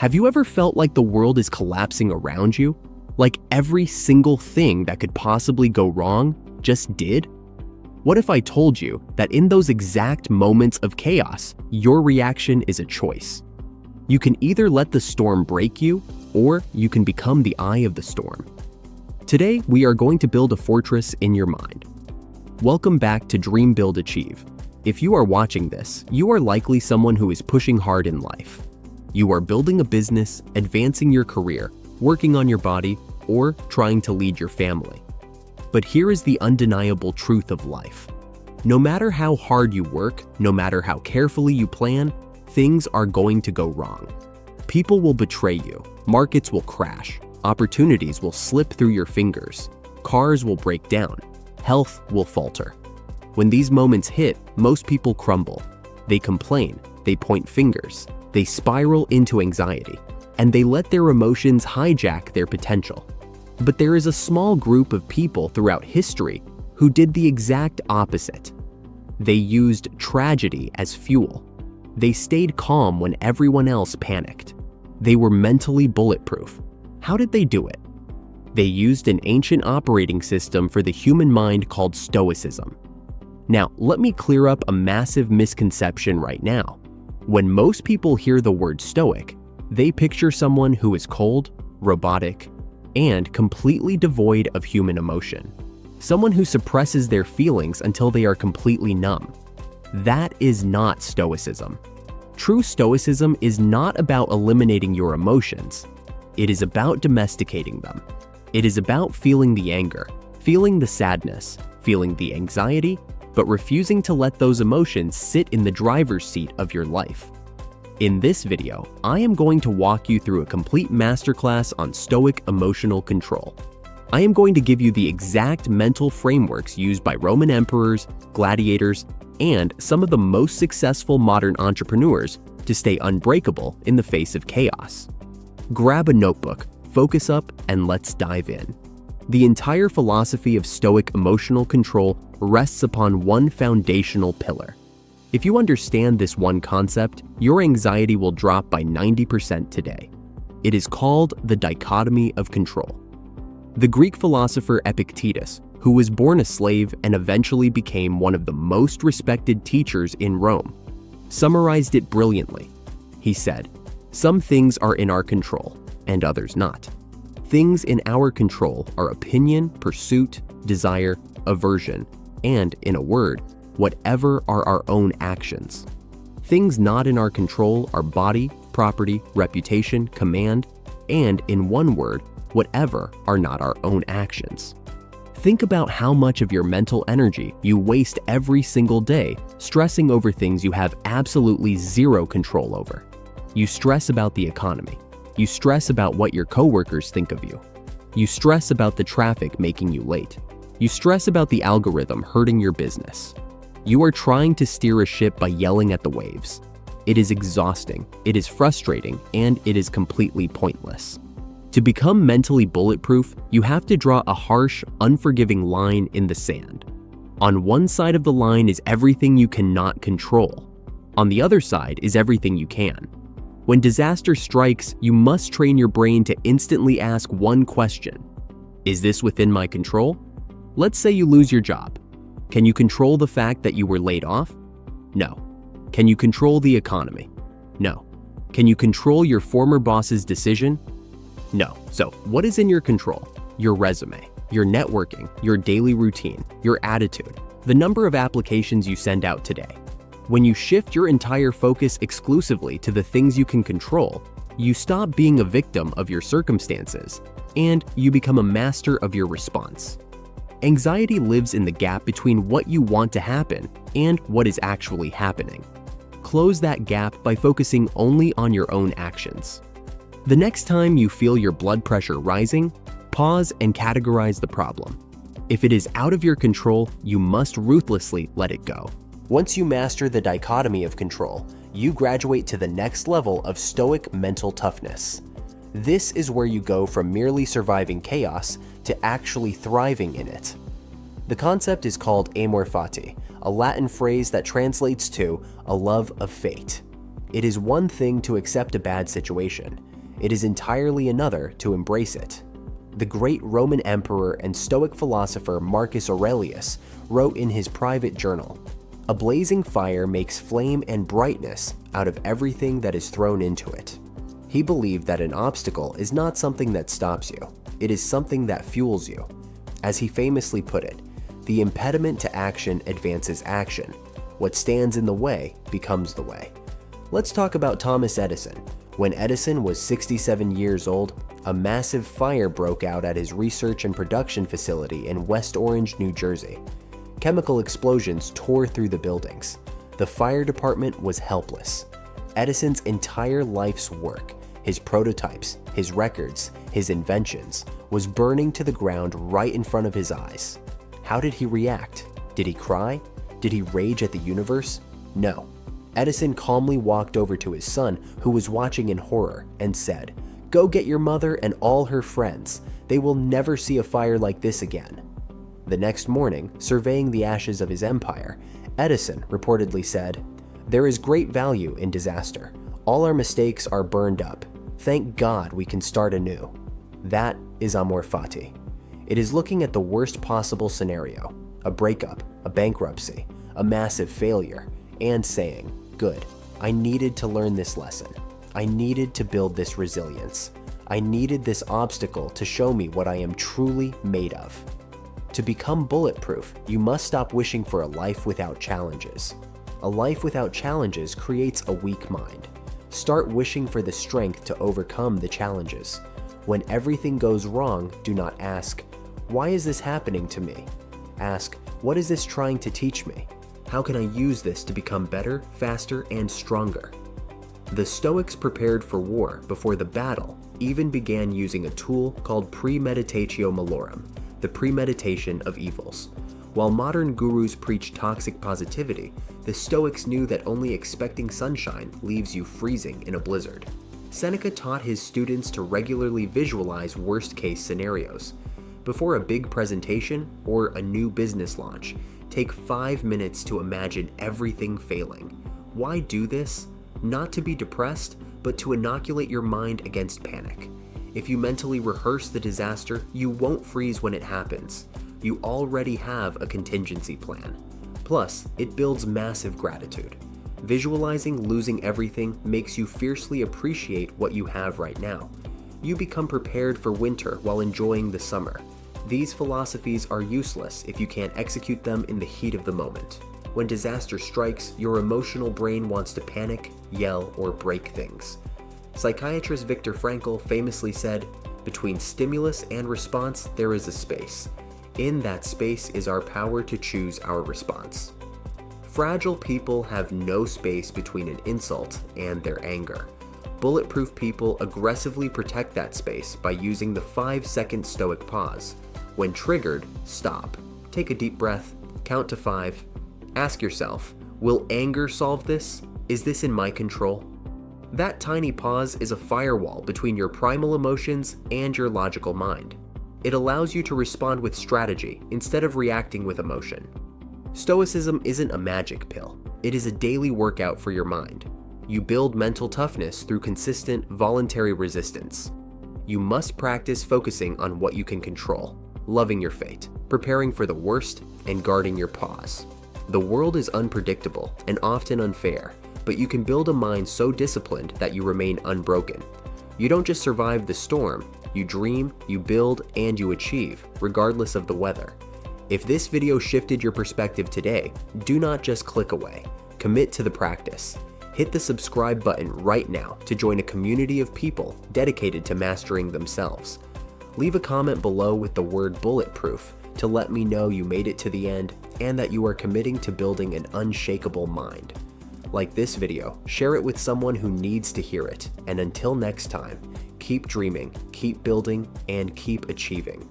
Have you ever felt like the world is collapsing around you? Like every single thing that could possibly go wrong just did? What if I told you that in those exact moments of chaos, your reaction is a choice? You can either let the storm break you, or you can become the eye of the storm. Today, we are going to build a fortress in your mind. Welcome back to Dream Build Achieve. If you are watching this, you are likely someone who is pushing hard in life. You are building a business, advancing your career, working on your body, or trying to lead your family. But here is the undeniable truth of life. No matter how hard you work, no matter how carefully you plan, things are going to go wrong. People will betray you, markets will crash, opportunities will slip through your fingers, cars will break down, health will falter. When these moments hit, most people crumble. They complain, they point fingers, they spiral into anxiety, and they let their emotions hijack their potential. But there is a small group of people throughout history who did the exact opposite. They used tragedy as fuel. They stayed calm when everyone else panicked. They were mentally bulletproof. How did they do it? They used an ancient operating system for the human mind called Stoicism. Now, let me clear up a massive misconception right now. When most people hear the word Stoic, they picture someone who is cold, robotic, and completely devoid of human emotion. Someone who suppresses their feelings until they are completely numb. That is not Stoicism. True Stoicism is not about eliminating your emotions. It is about domesticating them. It is about feeling the anger, feeling the sadness, feeling the anxiety, but refusing to let those emotions sit in the driver's seat of your life. In this video, I am going to walk you through a complete masterclass on Stoic emotional control. I am going to give you the exact mental frameworks used by Roman emperors, gladiators, and some of the most successful modern entrepreneurs to stay unbreakable in the face of chaos. Grab a notebook, focus up, and let's dive in. The entire philosophy of Stoic emotional control rests upon one foundational pillar. If you understand this one concept, your anxiety will drop by 90% today. It is called the dichotomy of control. The Greek philosopher Epictetus, who was born a slave and eventually became one of the most respected teachers in Rome, summarized it brilliantly. He said, "Some things are in our control, and others not. Things in our control are opinion, pursuit, desire, aversion, and, in a word, whatever are our own actions. Things not in our control are body, property, reputation, command, and, in one word, whatever are not our own actions." Think about how much of your mental energy you waste every single day stressing over things you have absolutely zero control over. You stress about the economy. You stress about what your coworkers think of you. You stress about the traffic making you late. You stress about the algorithm hurting your business. You are trying to steer a ship by yelling at the waves. It is exhausting, it is frustrating, and it is completely pointless. To become mentally bulletproof, you have to draw a harsh, unforgiving line in the sand. On one side of the line is everything you cannot control. On the other side is everything you can. When disaster strikes, you must train your brain to instantly ask one question. Is this within my control? Let's say you lose your job. Can you control the fact that you were laid off? No. Can you control the economy? No. Can you control your former boss's decision? No. So, what is in your control? Your resume, your networking, your daily routine, your attitude, the number of applications you send out today. When you shift your entire focus exclusively to the things you can control, you stop being a victim of your circumstances, and you become a master of your response. Anxiety lives in the gap between what you want to happen and what is actually happening. Close that gap by focusing only on your own actions. The next time you feel your blood pressure rising, pause and categorize the problem. If it is out of your control, you must ruthlessly let it go. Once you master the dichotomy of control, you graduate to the next level of Stoic mental toughness. This is where you go from merely surviving chaos to actually thriving in it. The concept is called amor fati, a Latin phrase that translates to a love of fate. It is one thing to accept a bad situation. It is entirely another to embrace it. The great Roman emperor and Stoic philosopher Marcus Aurelius wrote in his private journal, "A blazing fire makes flame and brightness out of everything that is thrown into it." He believed that an obstacle is not something that stops you, it is something that fuels you. As he famously put it, "The impediment to action advances action. What stands in the way becomes the way." Let's talk about Thomas Edison. When Edison was 67 years old, a massive fire broke out at his research and production facility in West Orange, New Jersey. Chemical explosions tore through the buildings. The fire department was helpless. Edison's entire life's work, his prototypes, his records, his inventions, was burning to the ground right in front of his eyes. How did he react? Did he cry? Did he rage at the universe? No. Edison calmly walked over to his son, who was watching in horror, and said, "Go get your mother and all her friends. They will never see a fire like this again." The next morning, surveying the ashes of his empire, Edison reportedly said, "There is great value in disaster. All our mistakes are burned up. Thank God we can start anew." That is amor fati. It is looking at the worst possible scenario, a breakup, a bankruptcy, a massive failure, and saying, "Good, I needed to learn this lesson. I needed to build this resilience. I needed this obstacle to show me what I am truly made of." To become bulletproof, you must stop wishing for a life without challenges. A life without challenges creates a weak mind. Start wishing for the strength to overcome the challenges. When everything goes wrong, do not ask, "Why is this happening to me?" Ask, "What is this trying to teach me? How can I use this to become better, faster, and stronger?" The Stoics prepared for war before the battle, even began using a tool called premeditatio malorum, the premeditation of evils. While modern gurus preach toxic positivity, the Stoics knew that only expecting sunshine leaves you freezing in a blizzard. Seneca taught his students to regularly visualize worst-case scenarios. Before a big presentation or a new business launch, take 5 minutes to imagine everything failing. Why do this? Not to be depressed, but to inoculate your mind against panic. If you mentally rehearse the disaster, you won't freeze when it happens. You already have a contingency plan. Plus, it builds massive gratitude. Visualizing losing everything makes you fiercely appreciate what you have right now. You become prepared for winter while enjoying the summer. These philosophies are useless if you can't execute them in the heat of the moment. When disaster strikes, your emotional brain wants to panic, yell, or break things. Psychiatrist Viktor Frankl famously said, "Between stimulus and response, there is a space. In that space is our power to choose our response." Fragile people have no space between an insult and their anger. Bulletproof people aggressively protect that space by using the 5-second Stoic pause. When triggered, stop. Take a deep breath, count to 5. Ask yourself, will anger solve this? Is this in my control? That tiny pause is a firewall between your primal emotions and your logical mind. It allows you to respond with strategy instead of reacting with emotion. Stoicism isn't a magic pill. It is a daily workout for your mind. You build mental toughness through consistent, voluntary resistance. You must practice focusing on what you can control, loving your fate, preparing for the worst, and guarding your pause. The world is unpredictable and often unfair, but you can build a mind so disciplined that you remain unbroken. You don't just survive the storm, you dream, you build, and you achieve, regardless of the weather. If this video shifted your perspective today, do not just click away. Commit to the practice. Hit the subscribe button right now to join a community of people dedicated to mastering themselves. Leave a comment below with the word bulletproof to let me know you made it to the end and that you are committing to building an unshakable mind. Like this video, share it with someone who needs to hear it, and until next time, keep dreaming, keep building, and keep achieving.